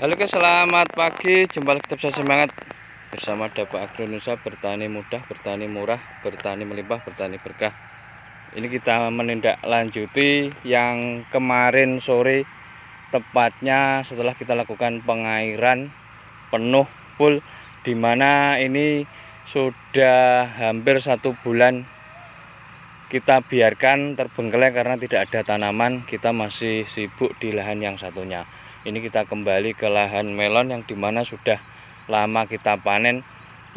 Halo guys, selamat pagi. Jumpa lagi kita semangat bersama Dapak Agro Indonesia. Bertani mudah, bertani murah, bertani melimpah, bertani berkah. Ini kita menindaklanjuti yang kemarin sore, tepatnya setelah kita lakukan pengairan penuh full, dimana ini sudah hampir 1 bulan kita biarkan terbengkelai karena tidak ada tanaman. Kita masih sibuk di lahan yang satunya. Ini kita kembali ke lahan melon yang dimana sudah lama kita panen.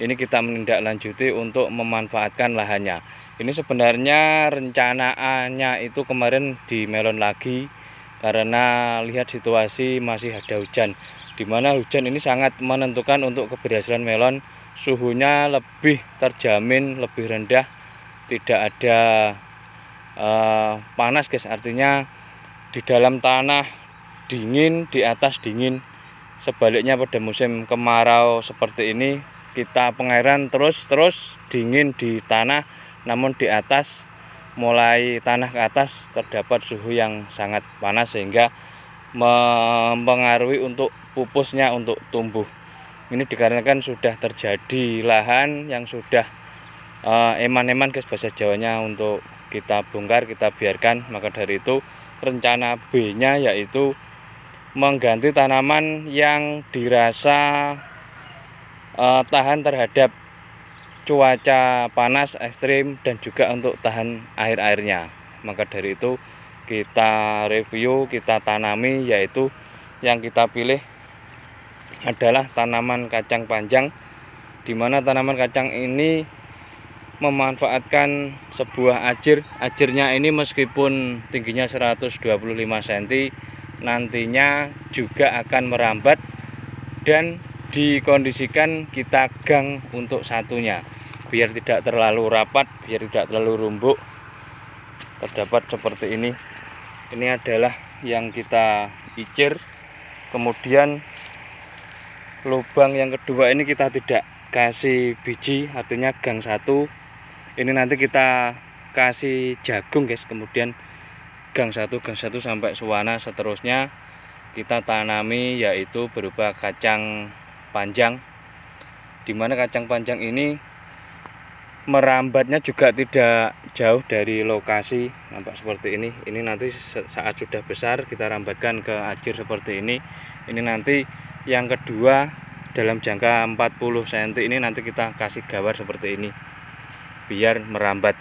Ini kita menindaklanjuti untuk memanfaatkan lahannya. Ini sebenarnya rencanaannya itu kemarin di melon lagi, karena lihat situasi masih ada hujan, dimana hujan ini sangat menentukan untuk keberhasilan melon. Suhunya lebih terjamin, lebih rendah, tidak ada panas guys, artinya di dalam tanah dingin, di atas dingin. Sebaliknya pada musim kemarau seperti ini, kita pengairan terus dingin di tanah, namun di atas, mulai tanah ke atas terdapat suhu yang sangat panas sehingga mempengaruhi untuk pupusnya untuk tumbuh. Ini dikarenakan sudah terjadi lahan yang sudah eman-eman guys, bahasa Jawanya, untuk kita bongkar, kita biarkan. Maka dari itu rencana B-nya yaitu mengganti tanaman yang dirasa tahan terhadap cuaca panas ekstrim dan juga untuk tahan air-airnya. Maka dari itu kita review, kita tanami, yaitu yang kita pilih adalah tanaman kacang panjang, dimana tanaman kacang ini memanfaatkan sebuah ajirnya ini meskipun tingginya 125 cm, nantinya juga akan merambat dan dikondisikan kita gang untuk satunya biar tidak terlalu rapat, biar tidak terlalu rumbuk. Terdapat seperti ini. Ini adalah yang kita icir. Kemudian lubang yang kedua ini kita tidak kasih biji, artinya gang satu. Ini nanti kita kasih jagung guys, kemudian gang satu sampai suwana. Seterusnya kita tanami yaitu berupa kacang panjang, dimana kacang panjang ini merambatnya juga tidak jauh dari lokasi. Nampak seperti ini. Ini nanti saat sudah besar kita rambatkan ke ajir seperti ini. Ini nanti yang kedua dalam jangka 40 cm ini nanti kita kasih gawar seperti ini biar merambat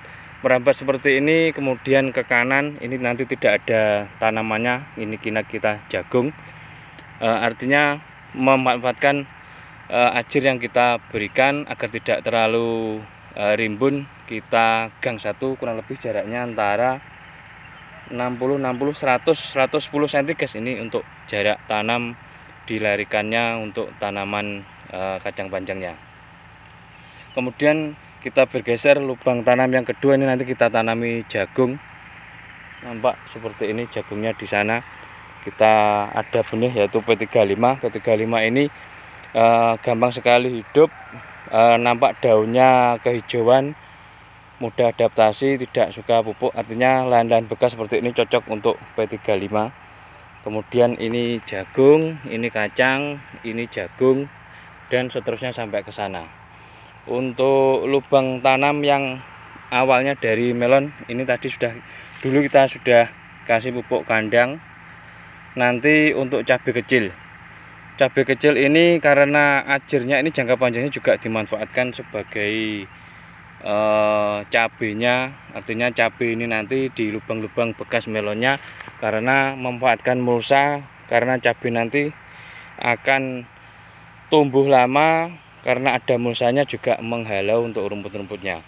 seperti ini. Kemudian ke kanan ini nanti tidak ada tanamannya, ini kita jagung, artinya memanfaatkan ajir yang kita berikan agar tidak terlalu rimbun. Kita gang satu, kurang lebih jaraknya antara 60 110 cm guys. Ini untuk jarak tanam dilarikannya untuk tanaman kacang panjangnya. Kemudian kita bergeser lubang tanam yang kedua, ini nanti kita tanami jagung. Nampak seperti ini jagungnya di sana. Kita ada benih yaitu P35. P35 ini gampang sekali hidup. Nampak daunnya kehijauan, mudah adaptasi, tidak suka pupuk. Artinya lahan-lahan bekas seperti ini cocok untuk P35. Kemudian ini jagung, ini kacang, ini jagung, dan seterusnya sampai ke sana. Untuk lubang tanam yang awalnya dari melon ini tadi dulu kita sudah kasih pupuk kandang. Nanti untuk cabai kecil ini karena ajirnya ini jangka panjangnya juga dimanfaatkan sebagai cabenya, artinya cabai ini nanti di lubang-lubang bekas melonnya, karena memanfaatkan mulsa, karena cabai nanti akan tumbuh lama karena ada mulsanya juga menghalau untuk rumput-rumputnya.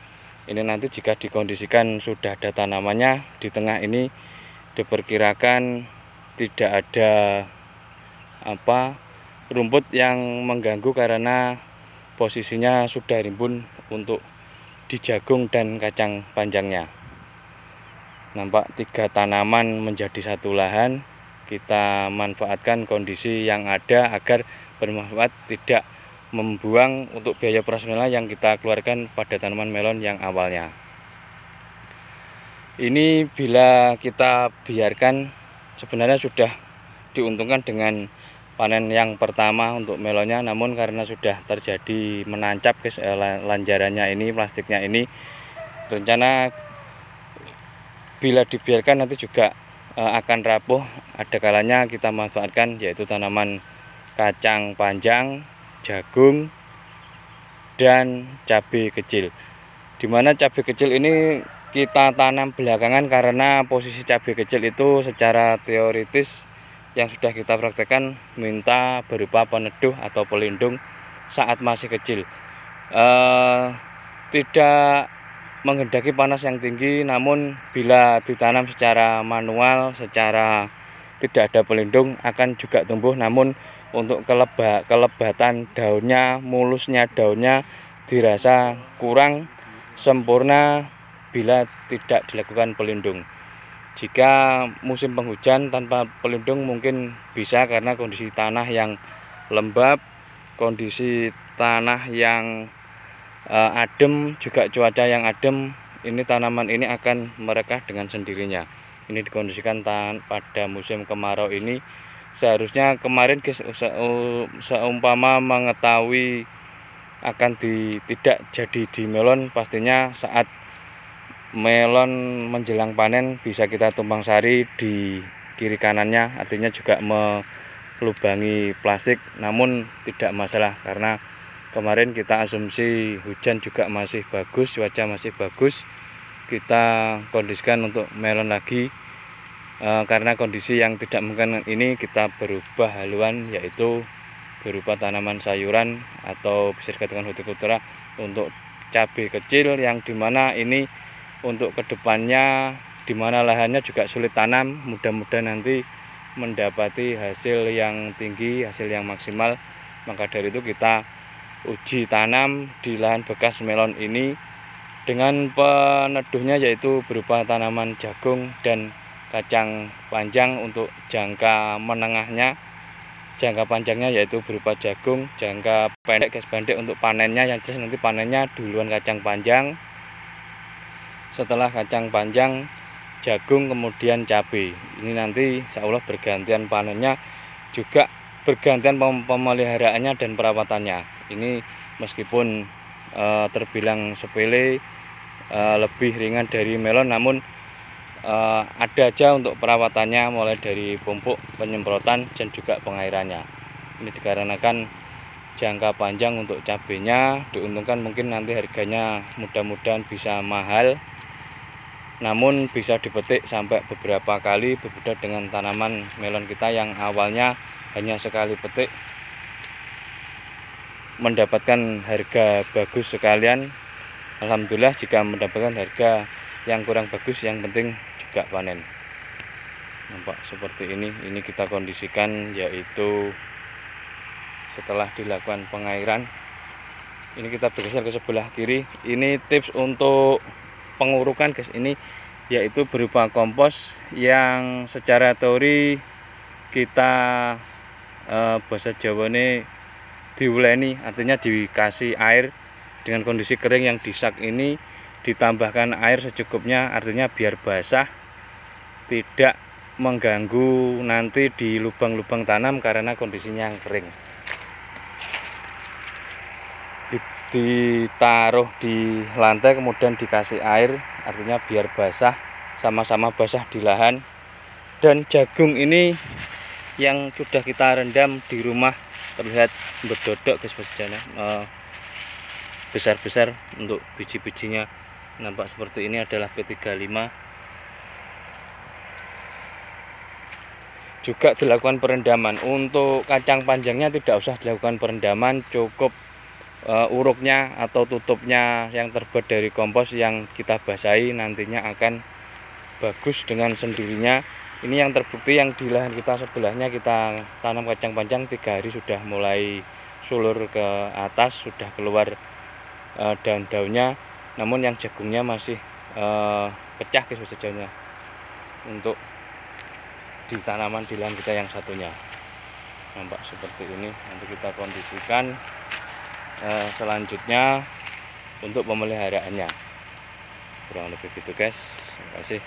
Ini nanti jika dikondisikan sudah ada tanamannya di tengah ini, diperkirakan tidak ada rumput yang mengganggu karena posisinya sudah rimbun untuk di jagung dan kacang panjangnya. Nampak 3 tanaman menjadi satu lahan. Kita manfaatkan kondisi yang ada agar bermanfaat, tidak membuang untuk biaya operasional yang kita keluarkan pada tanaman melon yang awalnya. Ini bila kita biarkan sebenarnya sudah diuntungkan dengan panen yang pertama untuk melonnya, namun karena sudah terjadi menancap guys, lanjarannya ini, plastiknya ini, rencana bila dibiarkan nanti juga akan rapuh. Ada kalanya kita manfaatkan, yaitu tanaman kacang panjang, jagung, dan cabai kecil. Dimana cabai kecil ini kita tanam belakangan karena posisi cabai kecil itu secara teoritis yang sudah kita praktekkan minta berupa peneduh atau pelindung saat masih kecil. Tidak menghendaki panas yang tinggi, namun bila ditanam secara manual, secara tidak ada pelindung, akan juga tumbuh. Namun untuk kelebatan daunnya, mulusnya daunnya dirasa kurang sempurna bila tidak dilakukan pelindung. Jika musim penghujan tanpa pelindung mungkin bisa, karena kondisi tanah yang lembab, kondisi tanah yang adem, juga cuaca yang adem, ini tanaman ini akan merekah dengan sendirinya. Ini dikondisikan pada musim kemarau ini. Seharusnya kemarin guys, seumpama mengetahui akan tidak jadi di melon, pastinya saat melon menjelang panen bisa kita tumpang sari di kiri kanannya, artinya juga melubangi plastik. Namun tidak masalah, karena kemarin kita asumsi hujan juga masih bagus, cuaca masih bagus, kita kondisikan untuk melon lagi. Karena kondisi yang tidak mungkin ini, kita berubah haluan, yaitu berupa tanaman sayuran atau bisa dikatakan hortikultura untuk cabai kecil, yang dimana ini untuk kedepannya, dimana lahannya juga sulit tanam, mudah-mudahan nanti mendapati hasil yang tinggi, hasil yang maksimal. Maka dari itu kita uji tanam di lahan bekas melon ini dengan peneduhnya, yaitu berupa tanaman jagung dan kacang panjang untuk jangka menengahnya. Jangka panjangnya yaitu berupa jagung, jangka pendek guys, pendek untuk panennya, yang jelas nanti panennya duluan kacang panjang, setelah kacang panjang jagung, kemudian cabai. Ini nanti insya Allah bergantian panennya, juga bergantian pemeliharaannya dan perawatannya. Ini meskipun terbilang sepele, lebih ringan dari melon, namun ada aja untuk perawatannya, mulai dari pupuk, penyemprotan, dan juga pengairannya. Ini dikarenakan jangka panjang untuk cabenya diuntungkan. Mungkin nanti harganya mudah-mudahan bisa mahal, namun bisa dipetik sampai beberapa kali, berbeda dengan tanaman melon kita yang awalnya hanya sekali petik mendapatkan harga bagus sekalian. Alhamdulillah jika mendapatkan harga yang kurang bagus, yang penting juga panen. Nampak seperti ini kita kondisikan, yaitu setelah dilakukan pengairan. Ini kita bergeser ke sebelah kiri. Ini tips untuk pengurukan guys, ini yaitu berupa kompos yang secara teori kita bahasa Jawa ini diuleni, artinya dikasih air dengan kondisi kering yang disak ini, ditambahkan air secukupnya, artinya biar basah, tidak mengganggu nanti di lubang-lubang tanam karena kondisinya yang kering. Ditaruh di lantai kemudian dikasih air, artinya biar basah, sama-sama basah di lahan. Dan jagung ini yang sudah kita rendam di rumah terlihat berdodok guys, besar-besar untuk biji-bijinya. Nampak seperti ini adalah P35. Juga dilakukan perendaman. Untuk kacang panjangnya tidak usah dilakukan perendaman, cukup uruknya atau tutupnya yang terbuat dari kompos yang kita basahi nantinya akan bagus dengan sendirinya. Ini yang terbukti yang di lahan kita sebelahnya kita tanam kacang panjang, 3 hari sudah mulai sulur ke atas, sudah keluar daun-daunnya. Namun yang jagungnya masih pecah guys sejauhnya untuk di tanaman di lahan kita yang satunya. Nampak seperti ini. Nanti kita kondisikan selanjutnya untuk pemeliharaannya. Kurang lebih gitu guys. Terima kasih.